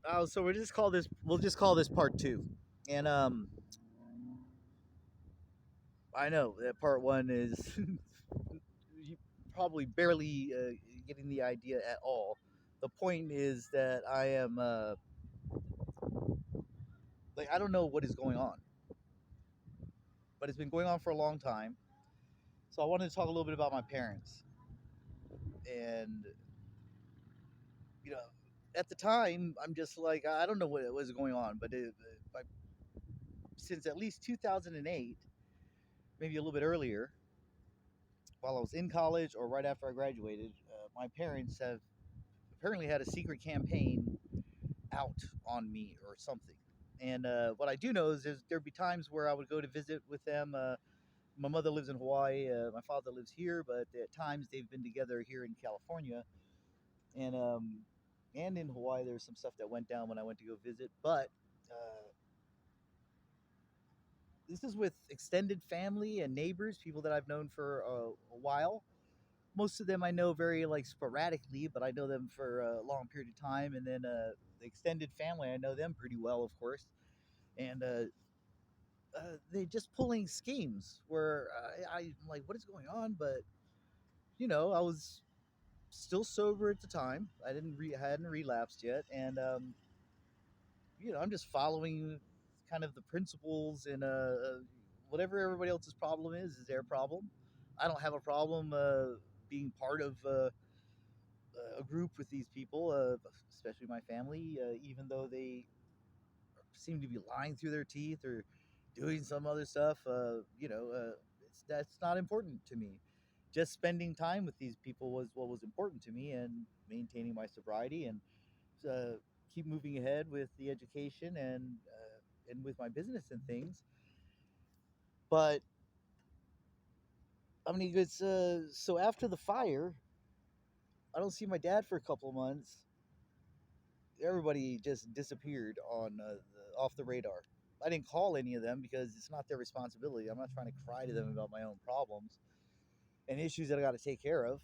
Oh, so we'll just call this part two. And I know that part one is you probably barely getting the idea at all. The point is that I am like I don't know what is going on, but it's been going on for a long time. So I wanted to talk a little bit about my parents, and you know, at the time I'm just like I don't know what was going on, but since at least 2008, maybe a little bit earlier, while I was in college or right after I graduated, my parents have apparently had a secret campaign out on me or something. And what I do know is there'd be times where I would go to visit with them. My mother lives in Hawaii. My father lives here, but at times they've been together here in California, and um, and in Hawaii. There's some stuff that went down when I went to go visit. But uh, this is with extended family and neighbors, people that I've known for a while. Most of them I know very like sporadically, but I know them for a long period of time. And then the extended family, I know them pretty well, of course. And they just pulling schemes where I'm like, what is going on? But I was still sober at the time. Hadn't relapsed yet, and I'm just following kind of the principles and whatever everybody else's problem is their problem. I don't have a problem being part of a group with these people, especially my family, even though they seem to be lying through their teeth or doing some other stuff. That's not important to me. Just spending time with these people was what was important to me, and maintaining my sobriety and uh, keep moving ahead with the education and with my business and things. But I mean, it's so after the fire, I don't see my dad for a couple of months. Everybody just disappeared off the radar. I didn't call any of them because it's not their responsibility. I'm not trying to cry to them about my own problems and issues that I got to take care of,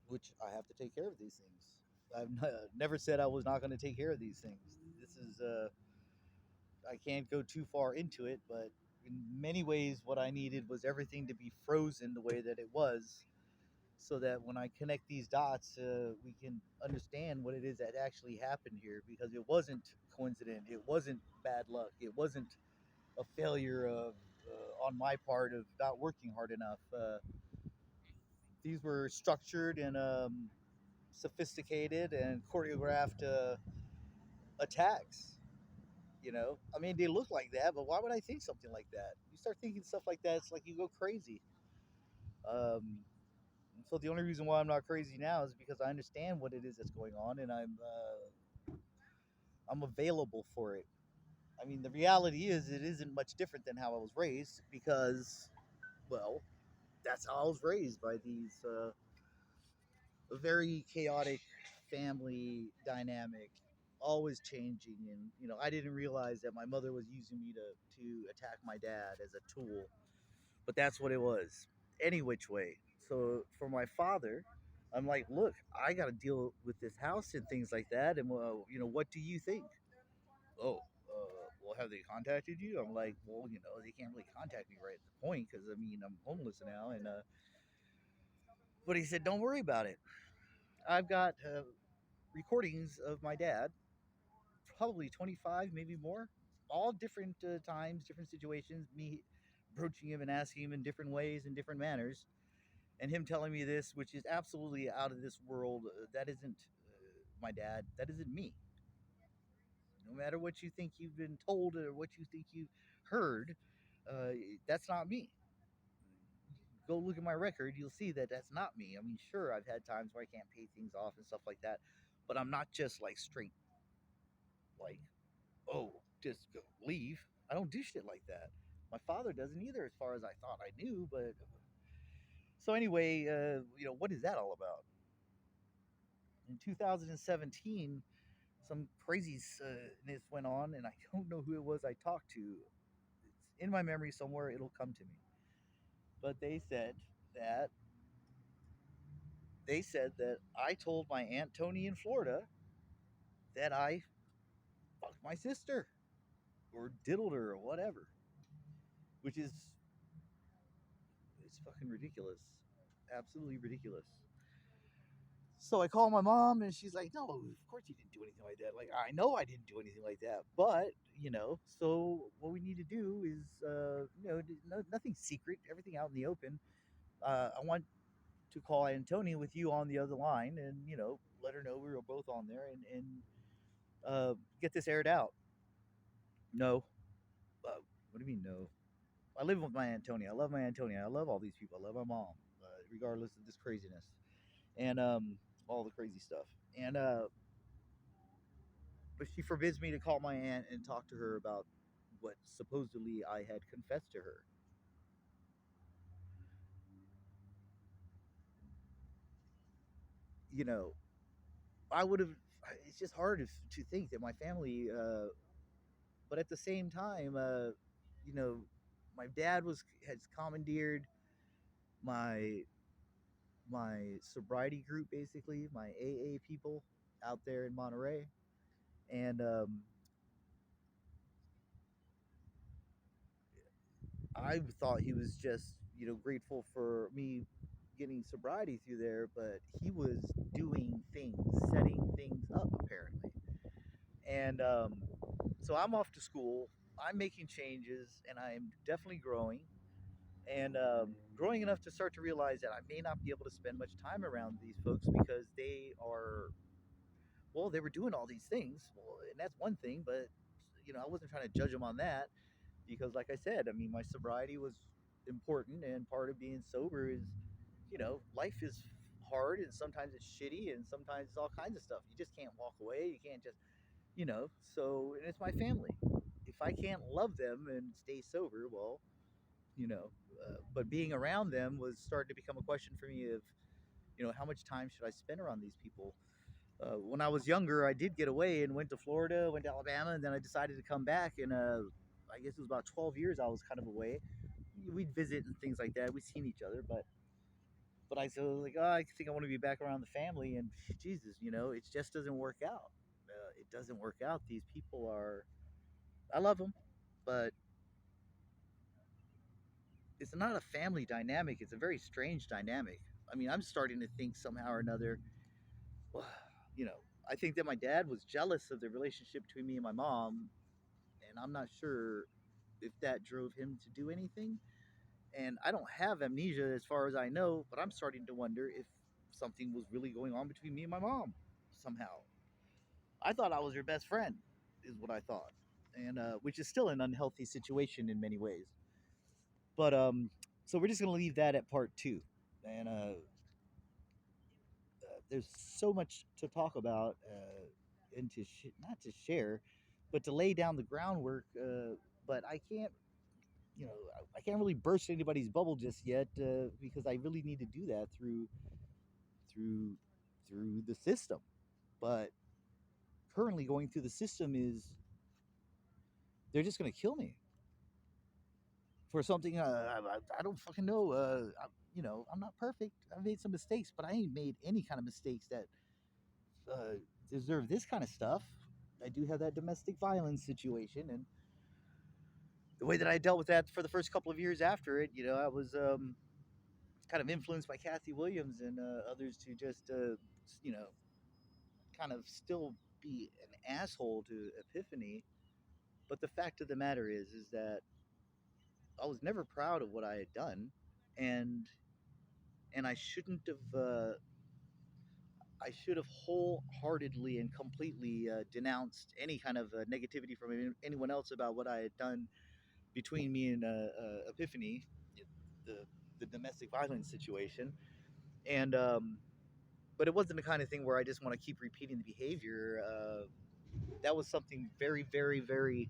which I have to take care of these things. Never said I was not going to take care of these things. This is I can't go too far into it, but in many ways, what I needed was everything to be frozen the way that it was, so that when I connect these dots, we can understand what it is that actually happened here. Because it wasn't coincident, it wasn't bad luck, it wasn't a failure of on my part of not working hard enough. These were structured and sophisticated and choreographed attacks. I mean, they look like that, but why would I think something like that? You start thinking stuff like that, it's like you go crazy. Um, so the only reason why I'm not crazy now is because I understand what it is that's going on, and I'm available for it. I mean, the reality is it isn't much different than how I was raised because, well, that's how I was raised by these very chaotic family dynamic, always changing. And I didn't realize that my mother was using me to attack my dad as a tool, but that's what it was. Any which way. So for my father, I'm like, look, I got to deal with this house and things like that. And what do you think? Oh, well, have they contacted you? I'm like, well, they can't really contact me right at the point because I mean I'm homeless now. And but he said, don't worry about it. I've got recordings of my dad, probably 25, maybe more, all different times, different situations. Me approaching him and asking him in different ways, in different manners, and him telling me this, which is absolutely out of this world. That isn't my dad. That isn't me. No matter what you think you've been told or what you think you've heard, uh, that's not me. Go look at my record, you'll see that that's not me. I mean, sure, I've had times where I can't pay things off and stuff like that, but I'm not just like straight, like, oh, just go leave. I don't do shit like that. My father doesn't either, as far as I thought I knew. But so anyway, what is that all about? In 2017, some craziness went on, and I don't know who it was I talked to. It's in my memory somewhere. It'll come to me. But that they said that I told my aunt Tony in Florida that I fucked my sister or diddled her or whatever, which is it's fucking ridiculous, absolutely ridiculous. So I call my mom and she's like, "No, of course you didn't do anything like that." Like, I know I didn't do anything like that, but so what we need to do is, nothing secret, everything out in the open. I want to call Antonia with you on the other line, and let her know we were both on there, and get this aired out. No, what do you mean no? I live with my Antonia. I love my Antonia. I love all these people. I love my mom, regardless of this craziness and all the crazy stuff. And but she forbids me to call my aunt and talk to her about what supposedly I had confessed to her. You know, I would have. It's just hard to think that my family, but at the same time, you know, my dad has commandeered my my sobriety group, basically my AA people out there in Monterey, and I thought he was just grateful for me getting sobriety through there, but he was doing things, setting things up apparently, and so I'm off to school. I'm making changes, and I'm definitely growing, and growing enough to start to realize that I may not be able to spend much time around these folks because they are, well, they were doing all these things, well, and that's one thing, but I wasn't trying to judge them on that because, like I said, I mean, my sobriety was important, and part of being sober is, life is hard, and sometimes it's shitty, and sometimes it's all kinds of stuff. You just can't walk away. You can't just, So, and it's my family. If I can't love them and stay sober, well, but being around them was starting to become a question for me of, how much time should I spend around these people? When I was younger, I did get away and went to Florida, went to Alabama, and then I decided to come back. And I guess it was about 12 years I was kind of away. We'd visit and things like that. We'd seen each other, but I was like, oh, I think I want to be back around the family. And Jesus, it just doesn't work out. It doesn't work out. These people are, I love them, but it's not a family dynamic. It's a very strange dynamic. I mean, I'm starting to think somehow or another, well, I think that my dad was jealous of the relationship between me and my mom, and I'm not sure if that drove him to do anything. And I don't have amnesia as far as I know, but I'm starting to wonder if something was really going on between me and my mom somehow. I thought I was her best friend, is what I thought, and which is still an unhealthy situation in many ways. But so we're just gonna leave that at part two, and there's so much to talk about and not to share, but to lay down the groundwork. But I can't, I can't really burst anybody's bubble just yet because I really need to do that through through the system. But currently, going through the system is they're just going to kill me for something I don't fucking know. I'm not perfect. I've made some mistakes, but I ain't made any kind of mistakes that uh, deserve this kind of stuff. I do have that domestic violence situation, and the way that I dealt with that for the first couple of years after it, I was kind of influenced by Kathy Williams and others to just, you know, kind of still be an asshole to Epiphany. But the fact of the matter is that I was never proud of what I had done, and I shouldn't have. I should have wholeheartedly and completely denounced any kind of negativity from anyone else about what I had done between me and Epiphany, the the domestic violence situation, and but it wasn't the kind of thing where I just want to keep repeating the behavior. That was something very, very, very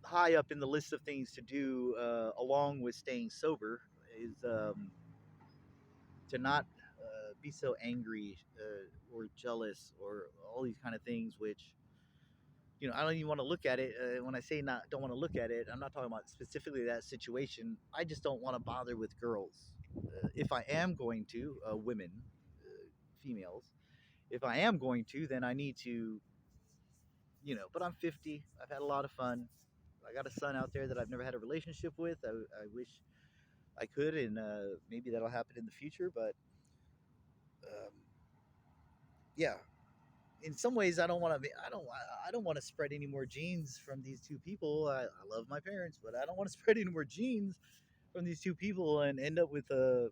high up in the list of things to do, along with staying sober, is to not be so angry or jealous or all these kind of things, which I don't even want to look at it. When I say not don't want to look at it, I'm not talking about specifically that situation. I just don't want to bother with girls. If I am going to, women, females, if I am going to, then I need to But I'm 50. I've had a lot of fun. I got a son out there that I've never had a relationship with. I wish I could, and maybe that'll happen in the future. But um, yeah, in some ways, I don't want to. I don't want to spread any more genes from these two people. I love my parents, but I don't want to spread any more genes from these two people and end up with a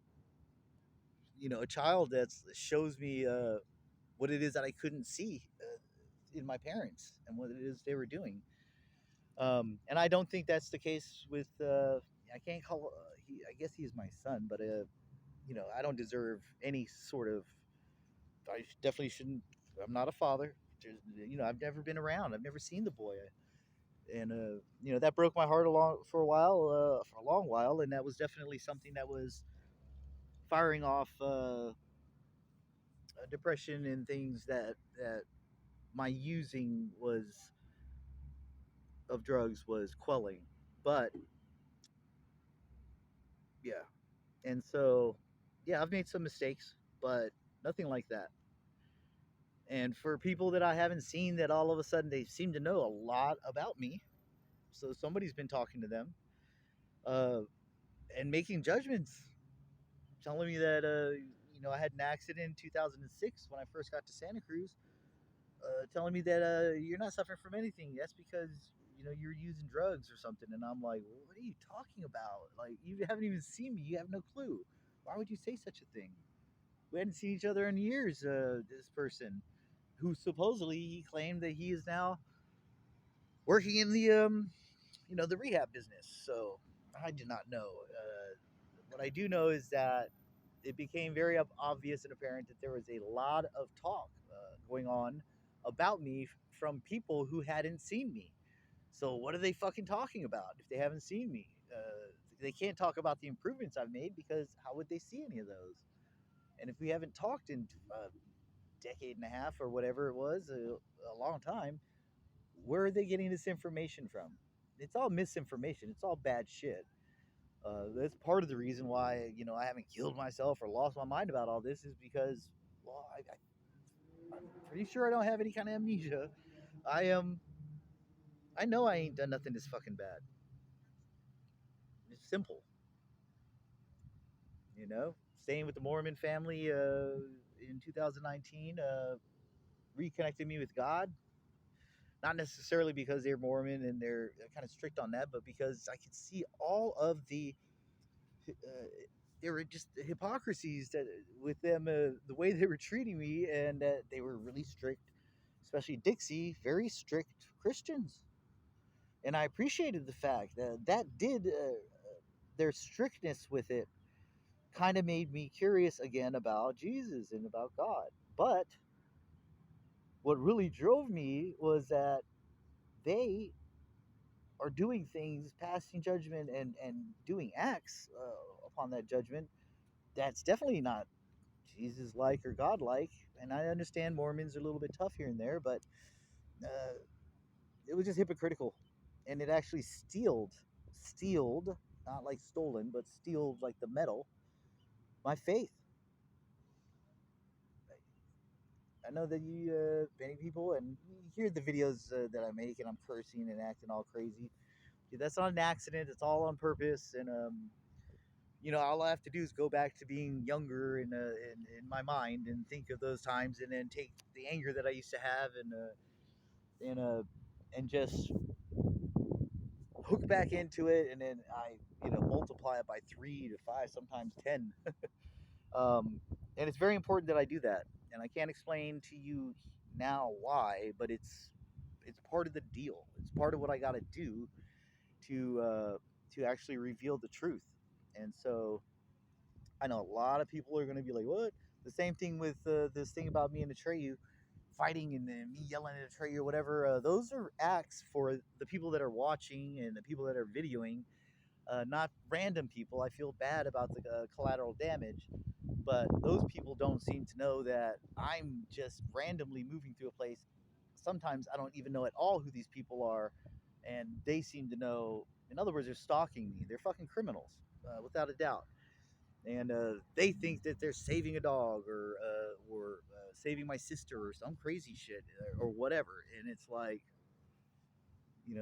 child that shows me what it is that I couldn't see in my parents and what it is they were doing. And I don't think that's the case with. I can't call. I guess he's my son, but I don't deserve any sort of. I definitely shouldn't. I'm not a father. I've never been around. I've never seen the boy, and that broke my heart for a long while, and that was definitely something that was firing off depression and things that my using was of drugs was quelling. But yeah, and so yeah, I've made some mistakes, but nothing like that. And for people that I haven't seen, that all of a sudden they seem to know a lot about me, so somebody's been talking to them uh, and making judgments, telling me that I had an accident in 2006 when I first got to Santa Cruz, telling me that you're not suffering from anything. That's because you're using drugs or something. And I'm like, well, what are you talking about? Like, you haven't even seen me. You have no clue. Why would you say such a thing? We hadn't seen each other in years. This person, who supposedly he claimed that he is now working in the rehab business. So I did not know. What I do know is that it became very obvious and apparent that there was a lot of talk going on about me from people who hadn't seen me. So what are they fucking talking about if they haven't seen me? They can't talk about the improvements I've made because how would they see any of those? And if we haven't talked in a decade and a half or whatever it was, a long time, where are they getting this information from? It's all misinformation. It's all bad shit. That's part of the reason why I haven't killed myself or lost my mind about all this is because, well, I'm pretty sure I don't have any kind of amnesia. I am. I know I ain't done nothing this fucking bad. It's simple, Staying with the Mormon family in 2019 reconnected me with God. Not necessarily because they're Mormon and they're kind of strict on that, but because I could see all of there were just hypocrisies that with them, the way they were treating me, and that they were really strict, especially Dixie, very strict Christians. And I appreciated the fact that their strictness with it kind of made me curious again about Jesus and about God. But what really drove me was that they are doing things, passing judgment and doing acts upon that judgment that's definitely not Jesus like or God like. And I understand Mormons are a little bit tough here and there, but uh, it was just hypocritical. And it actually stealed, not like stolen, but stealed like the metal, my faith. I know that many people, and you hear the videos that I make, and I'm cursing and acting all crazy. Dude, that's not an accident. It's all on purpose. And all I have to do is go back to being younger in my mind and think of those times, and then take the anger that I used to have and uh, and just hook back into it, and then I multiply it by 3 to 5, sometimes 10. And it's very important that I do that, and I can't explain to you now why, but it's part of the deal. It's part of what I got to do to actually reveal the truth. And so I know a lot of people are going to be like, "What?" The same thing with this thing about me and Atreyu fighting and then me yelling at Atreyu or whatever. Those are acts for the people that are watching and the people that are videoing, not random people. I feel bad about the collateral damage, but those people don't seem to know that I'm just randomly moving through a place. Sometimes I don't even know at all who these people are, and they seem to know. In other words, they're stalking me. They're fucking criminals, without a doubt. And they think that they're saving a dog or saving my sister or some crazy shit or whatever. And it's like,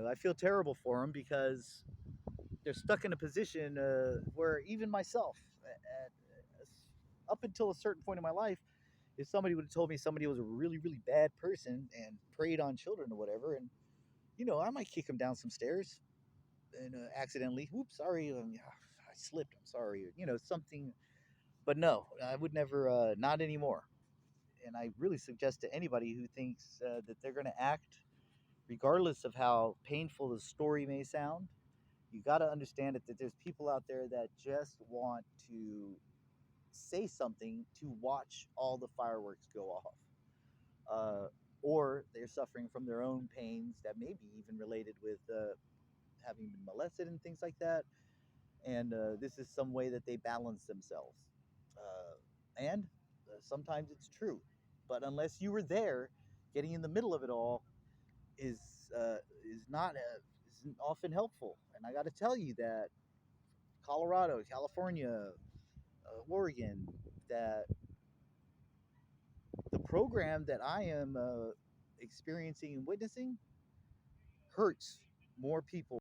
I feel terrible for them because they're stuck in a position where even myself, up until a certain point in my life, if somebody would have told me somebody was a really, really bad person and preyed on children or whatever, and I might kick them down some stairs and accidentally, whoops, sorry, I slipped, I'm sorry, something. But no, I would never, not anymore. And I really suggest to anybody who thinks that they're going to act, regardless of how painful the story may sound, you got to understand that there's people out there that just want to say something to watch all the fireworks go off. Uh, or they're suffering from their own pains that may be even related with having been molested and things like that. And this is some way that they balance themselves. And sometimes it's true. But unless you were there, getting in the middle of it all is uh, is not isn't often helpful. And I got to tell you that Colorado, California, Oregon, that the program that I am experiencing and witnessing hurts more people